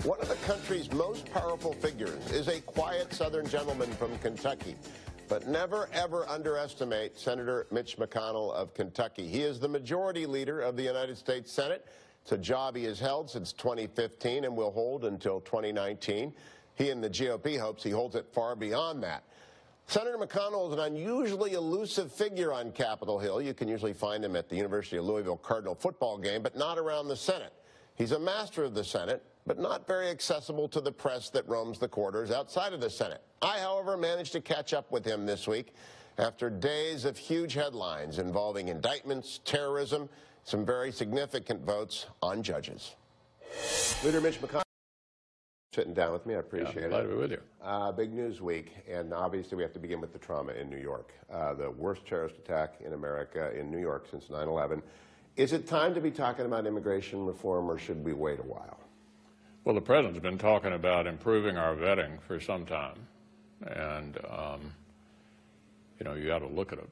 One of the country's most powerful figures is a quiet Southern gentleman from Kentucky. But never, ever underestimate Senator Mitch McConnell of Kentucky. He is the majority leader of the United States Senate. It's a job he has held since 2015 and will hold until 2019. He and the GOP hopes he holds it far beyond that. Senator McConnell is an unusually elusive figure on Capitol Hill. You can usually find him at the University of Louisville Cardinal football game, but not around the Senate. He's a master of the Senate, but not very accessible to the press that roams the corridors outside of the Senate. I, however, managed to catch up with him this week after days of huge headlines involving indictments, terrorism, some very significant votes on judges. Leader Mitch McConnell sitting down with me. I appreciate it. Glad to be with you. Big news week, and obviously we have to begin with the trauma in New York. The worst terrorist attack in America in New York since 9/11. Is it time to be talking about immigration reform, or should we wait a while? Well, the president's been talking about improving our vetting for some time. And, you know, you got to look at a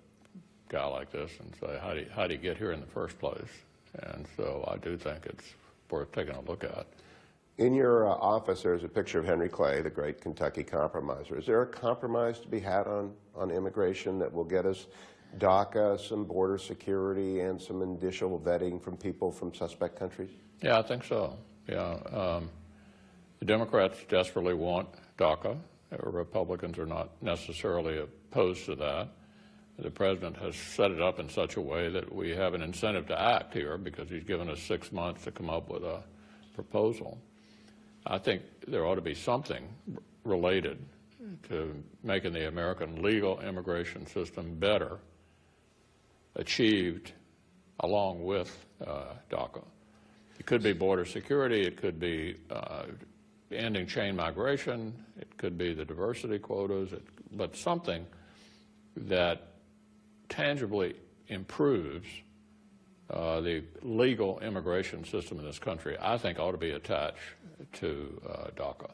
guy like this and say, how do you get here in the first place? And so I do think it's worth taking a look at. In your office, there's a picture of Henry Clay, the great Kentucky compromiser. Is there a compromise to be had on immigration that will get us DACA, some border security, and some initial vetting from people from suspect countries? Yeah, I think so. Yeah. The Democrats desperately want DACA. Republicans are not necessarily opposed to that. The president has set it up in such a way that we have an incentive to act here because he's given us 6 months to come up with a proposal. I think there ought to be something related to making the American legal immigration system better, achieved along with DACA. It could be border security, it could be ending chain migration, it could be the diversity quotas, but something that tangibly improves the legal immigration system in this country, I think ought to be attached to DACA.